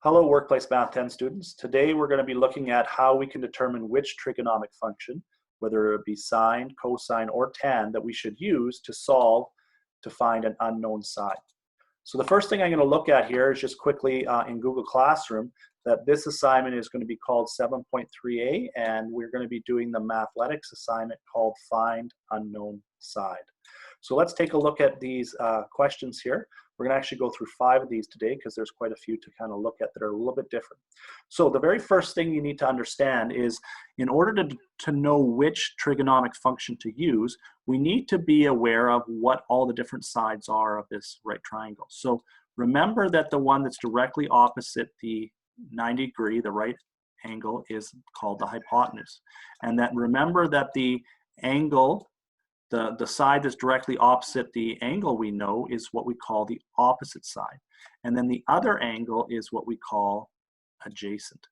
Hello, Workplace Math 10 students. Today we're going to be looking at how we can determine which trigonomic function, whether it be sine, cosine, or tan, that we should use to solve to find an unknown side. So the first thing I'm going to look at here is just quickly in Google Classroom that this assignment is going to be called 7.3a, and we're going to be doing the Mathletics assignment called Find Unknown Side. So let's take a look at these questions here. We're going to actually go through 5 of these today because there's quite a few to kind of look at that are a little bit different. So the very first thing you need to understand is in order to know which trigonomic function to use, we need to be aware of what all the different sides are of this right triangle. So remember that the one that's directly opposite the 90 degree, the right angle, is called the hypotenuse. And that remember that the angle, the side that's directly opposite the angle we know is what we call the opposite side. And then the other angle is what we call adjacent.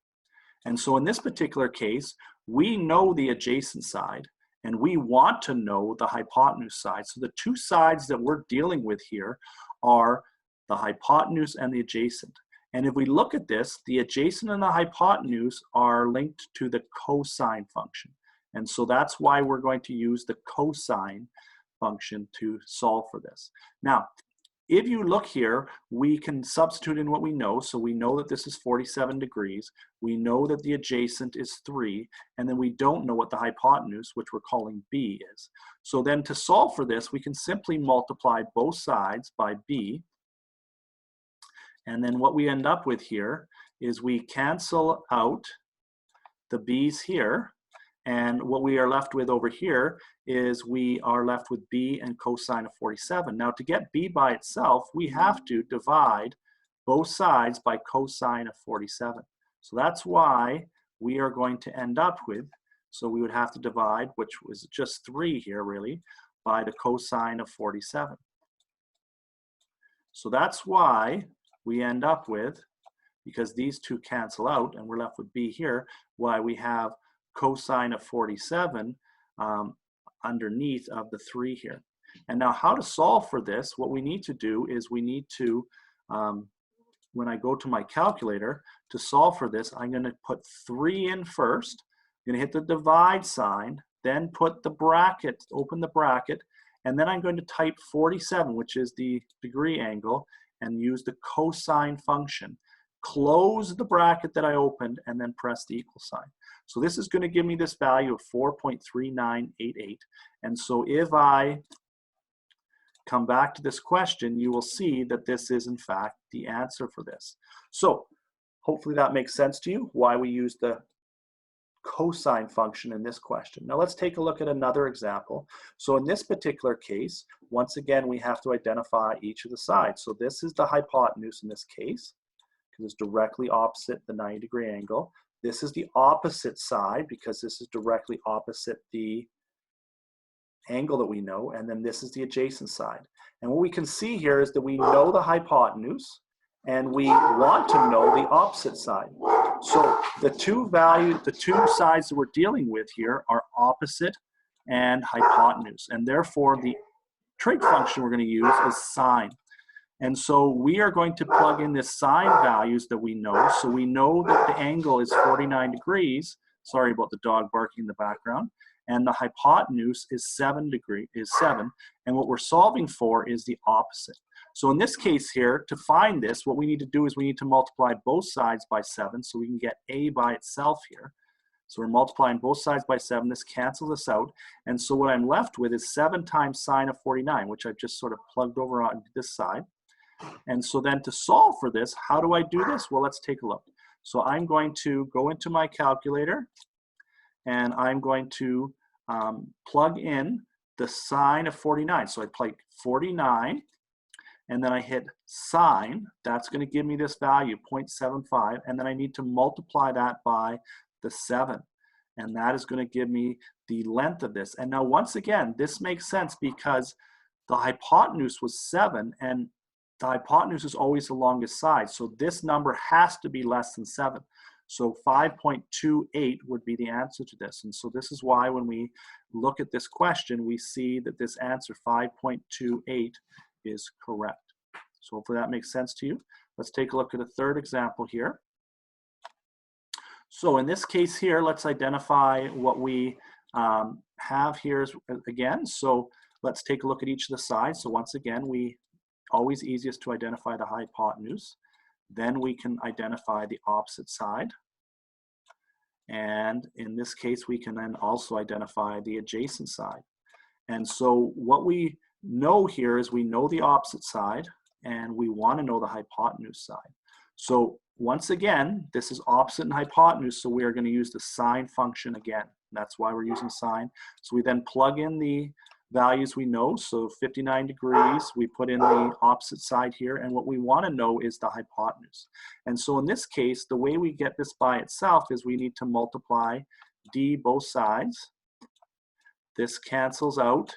And so in this particular case, we know the adjacent side and we want to know the hypotenuse side. So the two sides that we're dealing with here are the hypotenuse and the adjacent. And if we look at this, the adjacent and the hypotenuse are linked to the cosine function. And so that's why we're going to use the cosine function to solve for this. Now, if you look here, we can substitute in what we know. So we know that this is 47 degrees. We know that the adjacent is 3. And then we don't know what the hypotenuse, which we're calling b, is. So then to solve for this, we can simply multiply both sides by b. And then what we end up with here is we cancel out the b's here. And what we are left with over here is we are left with b and cosine of 47. Now to get b by itself, we have to divide both sides by cosine of 47. So that's why we are going to end up with, so we would have to divide, which was just 3 here really, by the cosine of 47. So that's why we end up with, because these two cancel out and we're left with b here, why we have cosine of 47 underneath of the 3 here. And now how to solve for this, what we need to do is we need to, when I go to my calculator, to solve for this, I'm going to put 3 in first. I'm going to hit the divide sign, then put the bracket, open the bracket, and then I'm going to type 47, which is the degree angle, and use the cosine function. Close the bracket that I opened and then press the equal sign. So this is going to give me this value of 4.3988. And so if I come back to this question, you will see that this is in fact the answer for this. So hopefully that makes sense to you, why we use the cosine function in this question. Now let's take a look at another example. So in this particular case, once again, we have to identify each of the sides. So this is the hypotenuse in this case, because it's directly opposite the 90 degree angle. This is the opposite side because this is directly opposite the angle that we know, and then this is the adjacent side. And what we can see here is that we know the hypotenuse and we want to know the opposite side. So the two sides that we're dealing with here are opposite and hypotenuse, and therefore the trig function we're going to use is sine. And so we are going to plug in the sine values that we know. So we know that the angle is 49 degrees. Sorry about the dog barking in the background. And the hypotenuse is 7. And what we're solving for is the opposite. So in this case here, to find this, what we need to do is we need to multiply both sides by 7 so we can get a by itself here. So we're multiplying both sides by 7. This cancels this out. And so what I'm left with is 7 times sine of 49, which I've just sort of plugged over on this side. And so then to solve for this, how do I do this? Well, let's take a look. So I'm going to go into my calculator and I'm going to plug in the sine of 49. So I plug 49 and then I hit sine. That's going to give me this value, 0.75. And then I need to multiply that by the 7. And that is going to give me the length of this. And now once again, this makes sense because the hypotenuse was 7 and the hypotenuse is always the longest side. So this number has to be less than 7. So 5.28 would be the answer to this. And so this is why when we look at this question, we see that this answer 5.28 is correct. So hopefully that makes sense to you. Let's take a look at a third example here. So in this case here, let's identify what we have here again. So let's take a look at each of the sides. So once again, always easiest to identify the hypotenuse. Then we can identify the opposite side. And in this case, we can then also identify the adjacent side. And so what we know here is we know the opposite side and we want to know the hypotenuse side. So once again, this is opposite and hypotenuse, so we are going to use the sine function again. That's why we're using sine. So we then plug in the values we know, so 59 degrees, we put in the opposite side here, and what we want to know is the hypotenuse. And so in this case, the way we get this by itself is we need to multiply d both sides. This cancels out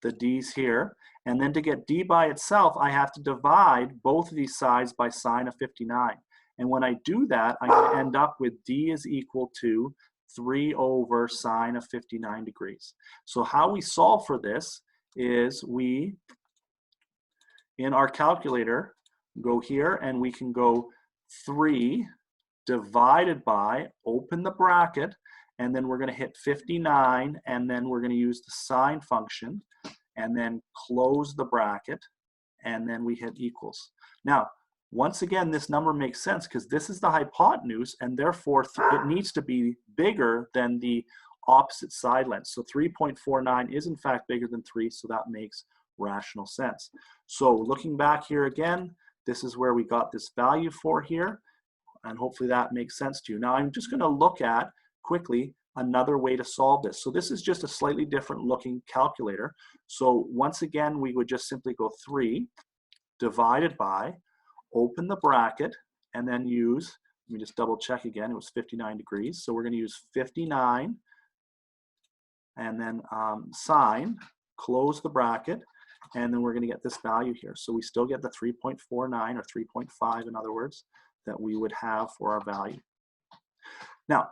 the d's here, and then to get d by itself, I have to divide both of these sides by sine of 59. And when I do that, I'm going to end up with d is equal to 3 over sine of 59 degrees. So how we solve for this is we, in our calculator, go here and we can go 3 divided by, open the bracket, and then we're going to hit 59, and then we're going to use the sine function, and then close the bracket, and then we hit equals. Now, once again, this number makes sense because this is the hypotenuse, and therefore it needs to be bigger than the opposite side length. So 3.49 is in fact bigger than 3, so that makes rational sense. So looking back here again, this is where we got this value for here, and hopefully that makes sense to you. Now I'm just going to look at quickly another way to solve this. So this is just a slightly different looking calculator. So once again, we would just simply go 3 divided by, open the bracket, and then use, let me just double check again, it was 59 degrees. So we're going to use 59 and then sine, close the bracket, and then we're going to get this value here. So we still get the 3.49 or 3.5 in other words that we would have for our value. Now,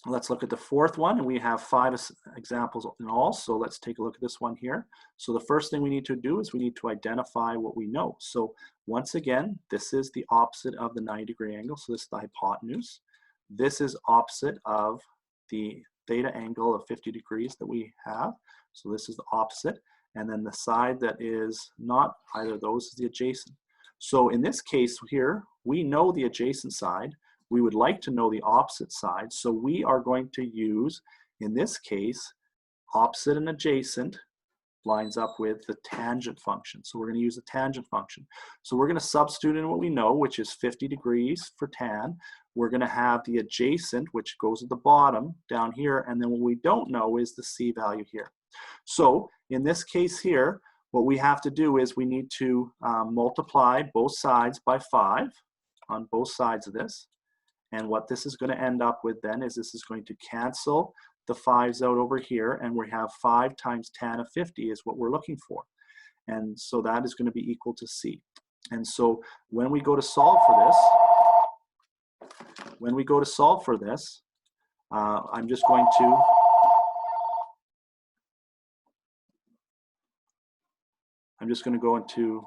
let's look at the fourth one, and we have 5 examples in all, so let's take a look at this one here. So the first thing we need to do is we need to identify what we know. So once again, this is the opposite of the 90-degree angle, so this is the hypotenuse. This is opposite of the theta angle of 50 degrees that we have, so this is the opposite, and then the side that is not either of those is the adjacent. So in this case here, we know the adjacent side. We would like to know the opposite side, so we are going to use, in this case, opposite and adjacent lines up with the tangent function. So we're going to use the tangent function. So we're going to substitute in what we know, which is 50 degrees for tan. We're going to have the adjacent, which goes at the bottom down here, and then what we don't know is the c value here. So in this case here, what we have to do is we need to multiply both sides by 5 on both sides of this. And what this is going to end up with then is this is going to cancel the 5's out over here, and we have 5 times tan of 50 is what we're looking for. And so that is going to be equal to c. And so when we go to solve for this, I'm just going to go into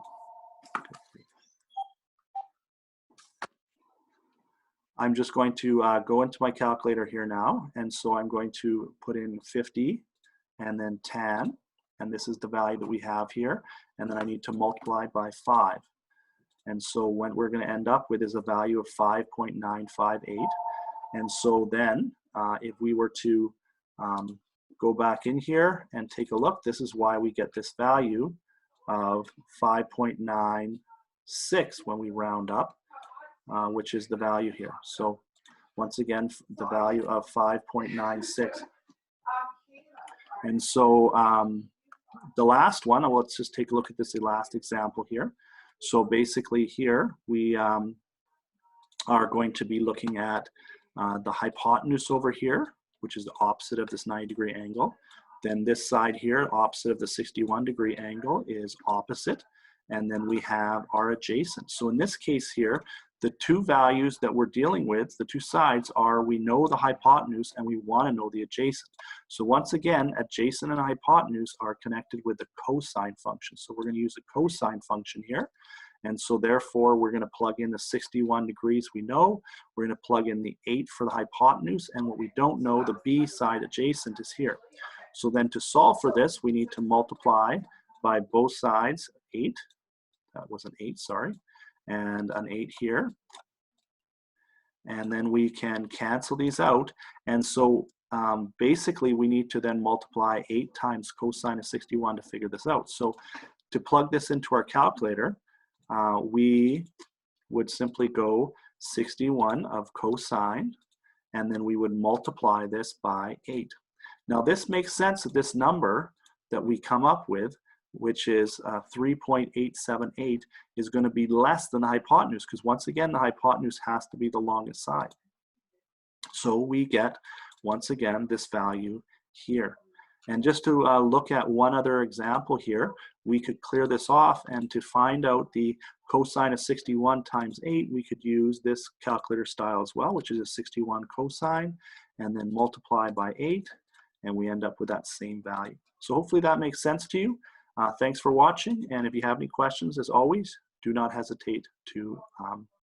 go into my calculator here now, and so I'm going to put in 50 and then tan, and this is the value that we have here, and then I need to multiply by 5. And so what we're going to end up with is a value of 5.958. And so then if we were to go back in here and take a look, this is why we get this value of 5.96 when we round up. Which is the value here. So once again, the value of 5.96. And so the last one, let's just take a look at this last example here. So basically here, we are going to be looking at the hypotenuse over here, which is the opposite of this 90-degree angle. Then this side here, opposite of the 61-degree angle, is opposite. And then we have our adjacent. So in this case here, the two values that we're dealing with, the two sides are, we know the hypotenuse and we want to know the adjacent. So once again, adjacent and hypotenuse are connected with the cosine function. So we're going to use the cosine function here. And so therefore, we're going to plug in the 61 degrees we know. We're going to plug in the 8 for the hypotenuse. And what we don't know, the B side adjacent, is here. So then to solve for this, we need to multiply by both sides 8. That was an 8, sorry. And an 8 here. And then we can cancel these out. And so basically, we need to then multiply 8 times cosine of 61 to figure this out. So to plug this into our calculator, we would simply go 61 of cosine, and then we would multiply this by 8. Now this makes sense that this number that we come up with, which is 3.878, is going to be less than the hypotenuse, because once again, the hypotenuse has to be the longest side. So we get, once again, this value here. And just to look at one other example here, we could clear this off, and to find out the cosine of 61 times 8, we could use this calculator style as well, which is a 61 cosine, and then multiply by 8, and we end up with that same value. So hopefully that makes sense to you. Thanks for watching, and if you have any questions, as always, do not hesitate to